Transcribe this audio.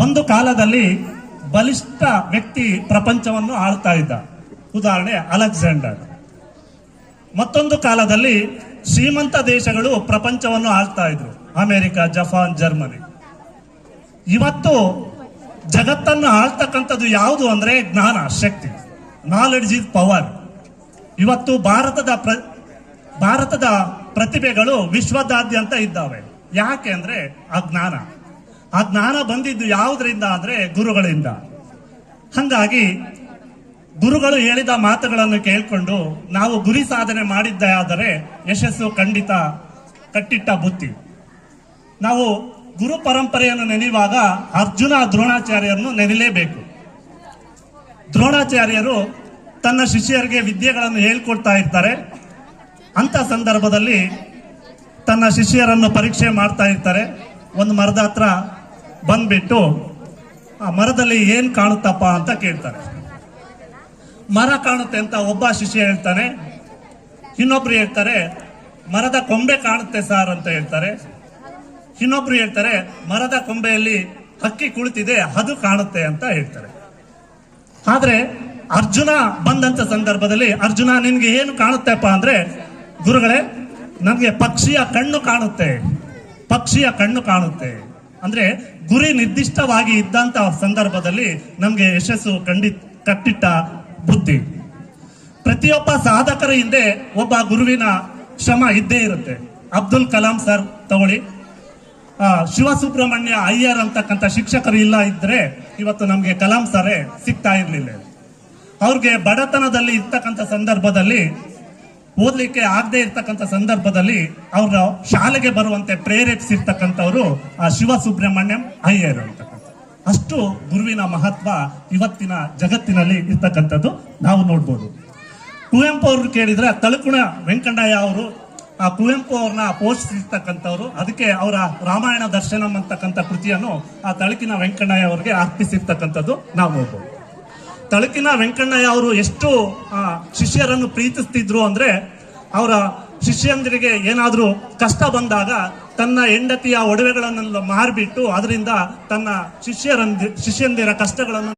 ಒಂದು ಕಾಲದಲ್ಲಿ ಬಲಿಷ್ಠ ವ್ಯಕ್ತಿ ಪ್ರಪಂಚವನ್ನು ಆಳ್ತಾ ಇದ್ದ, ಉದಾಹರಣೆ ಅಲೆಕ್ಸಾಂಡರ್. ಮತ್ತೊಂದು ಕಾಲದಲ್ಲಿ ಶ್ರೀಮಂತ ದೇಶಗಳು ಪ್ರಪಂಚವನ್ನು ಆಳ್ತಾ ಇದ್ರು, ಅಮೆರಿಕ, ಜಪಾನ್, ಜರ್ಮನಿ. ಇವತ್ತು ಜಗತ್ತನ್ನು ಆಳ್ತಕ್ಕಂಥದ್ದು ಯಾವುದು ಅಂದ್ರೆ ಜ್ಞಾನ, ಶಕ್ತಿ. Knowledge is power. ಇವತ್ತು ಭಾರತದ ಪ್ರತಿಭೆಗಳು ವಿಶ್ವದಾದ್ಯಂತ ಇದ್ದಾವೆ. ಯಾಕೆ ಅಂದ್ರೆ ಆ ಜ್ಞಾನ ಬಂದಿದ್ದು ಯಾವುದರಿಂದ ಅಂದ್ರೆ ಗುರುಗಳಿಂದ. ಹಾಗಾಗಿ ಗುರುಗಳು ಹೇಳಿದ ಮಾತುಗಳನ್ನು ಕೇಳಿಕೊಂಡು ನಾವು ಗುರಿ ಸಾಧನೆ ಮಾಡಿದ್ದೇ ಆದರೆ ಯಶಸ್ಸು ಖಂಡಿತ ಕಟ್ಟಿಟ್ಟ ಬುತ್ತಿ. ನಾವು ಗುರು ಪರಂಪರೆಯನ್ನು ನೆನೆಯುವಾಗ ಅರ್ಜುನ ದ್ರೋಣಾಚಾರ್ಯರನ್ನು ನೆನೆಯಲೇಬೇಕು. ದ್ರೋಣಾಚಾರ್ಯರು ತನ್ನ ಶಿಷ್ಯರಿಗೆ ವಿದ್ಯೆಗಳನ್ನು ಹೇಳ್ಕೊಡ್ತಾ ಇರ್ತಾರೆ. ಅಂತ ಸಂದರ್ಭದಲ್ಲಿ ತನ್ನ ಶಿಷ್ಯರನ್ನು ಪರೀಕ್ಷೆ ಮಾಡ್ತಾ ಇರ್ತಾರೆ. ಒಂದು ಮರದ ಹತ್ರ ಬಂದ್ಬಿಟ್ಟು ಆ ಮರದಲ್ಲಿ ಏನ್ ಕಾಣುತ್ತಪ್ಪ ಅಂತ ಕೇಳ್ತಾರೆ. ಮರ ಕಾಣುತ್ತೆ ಅಂತ ಒಬ್ಬ ಶಿಷ್ಯ ಹೇಳ್ತಾನೆ. ಇನ್ನೊಬ್ರು ಹೇಳ್ತಾರೆ ಮರದ ಕೊಂಬೆ ಕಾಣುತ್ತೆ ಸಾರ್ ಅಂತ ಹೇಳ್ತಾರೆ. ಇನ್ನೊಬ್ರು ಹೇಳ್ತಾರೆ ಮರದ ಕೊಂಬೆಯಲ್ಲಿ ಹಕ್ಕಿ ಕುಳಿತಿದೆ, ಅದು ಕಾಣುತ್ತೆ ಅಂತ ಹೇಳ್ತಾರೆ. ಆದ್ರೆ ಅರ್ಜುನ ಬಂದಂತ ಸಂದರ್ಭದಲ್ಲಿ ಅರ್ಜುನ ನಿನ್ಗೆ ಏನು ಕಾಣುತ್ತೆಪ್ಪ ಅಂದ್ರೆ, ಗುರುಗಳೇ ನನ್ಗೆ ಪಕ್ಷಿಯ ಕಣ್ಣು ಕಾಣುತ್ತೆ ಅಂದ್ರೆ ಗುರಿ ನಿರ್ದಿಷ್ಟವಾಗಿ ಇದ್ದಂತ ಸಂದರ್ಭದಲ್ಲಿ ನಮ್ಗೆ ಯಶಸ್ಸು ಕಟ್ಟಿಟ್ಟ ಬುದ್ಧಿ. ಪ್ರತಿಯೊಬ್ಬ ಸಾಧಕರ ಹಿಂದೆ ಒಬ್ಬ ಗುರುವಿನ ಶ್ರಮ ಇದ್ದೇ ಇರುತ್ತೆ. ಅಬ್ದುಲ್ ಕಲಾಂ ಸರ್ ತಗೊಳ್ಳಿ, ಶಿವಸುಬ್ರಹ್ಮಣ್ಯ ಅಯ್ಯರ್ ಅಂತಕ್ಕಂಥ ಶಿಕ್ಷಕರು ಇಲ್ಲ ಇದ್ರೆ ಇವತ್ತು ನಮ್ಗೆ ಕಲಾಂ ಸರೇ ಸಿಗ್ತಾ ಇರ್ಲಿಲ್ಲ. ಅವ್ರಿಗೆ ಬಡತನದಲ್ಲಿ ಇರ್ತಕ್ಕಂಥ ಸಂದರ್ಭದಲ್ಲಿ, ಓದ್ಲಿಕ್ಕೆ ಆಗದೆ ಇರ್ತಕ್ಕಂಥ ಸಂದರ್ಭದಲ್ಲಿ ಅವ್ರ ಶಾಲೆಗೆ ಬರುವಂತೆ ಪ್ರೇರೇಪಿಸಿರ್ತಕ್ಕಂಥವ್ರು ಆ ಶಿವಸುಬ್ರಹ್ಮಣ್ಯಂ ಅಯ್ಯರ್ ಅಂತಕ್ಕಂಥ. ಅಷ್ಟು ಗುರುವಿನ ಮಹತ್ವ ಇವತ್ತಿನ ಜಗತ್ತಿನಲ್ಲಿ ಇರ್ತಕ್ಕಂಥದ್ದು ನಾವು ನೋಡ್ಬೋದು. ಕುವೆಂಪು ಅವರು ಕೇಳಿದ್ರೆ ತಳಕುಣ ವೆಂಕಣ್ಣಯ್ಯ ಅವರು ಆ ಕುವೆಂಪು ಅವ್ರನ್ನ ಪೋಷಿಸಿರ್ತಕ್ಕಂಥವ್ರು. ಅದಕ್ಕೆ ಅವರ ರಾಮಾಯಣ ದರ್ಶನಂ ಅಂತಕ್ಕಂಥ ಕೃತಿಯನ್ನು ಆ ತಳಕಿನ ವೆಂಕಣ್ಣಯ್ಯ ಅವರಿಗೆ ಅರ್ಪಿಸಿರ್ತಕ್ಕಂಥದ್ದು ನಾವು ನೋಡ್ಬೋದು. ತಳಕಿನ ವೆಂಕಣ್ಣಯ್ಯ ಅವರು ಎಷ್ಟು ಶಿಷ್ಯರನ್ನು ಪ್ರೀತಿಸ್ತಿದ್ರು ಅಂದ್ರೆ, ಅವರ ಶಿಷ್ಯಂದಿರಿಗೆ ಏನಾದ್ರೂ ಕಷ್ಟ ಬಂದಾಗ ತನ್ನ ಹೆಂಡತಿಯ ಒಡವೆಗಳನ್ನೆಲ್ಲ ಮಾರ್ಬಿಟ್ಟು ಅದರಿಂದ ತನ್ನ ಶಿಷ್ಯಂದಿರ ಕಷ್ಟಗಳನ್ನು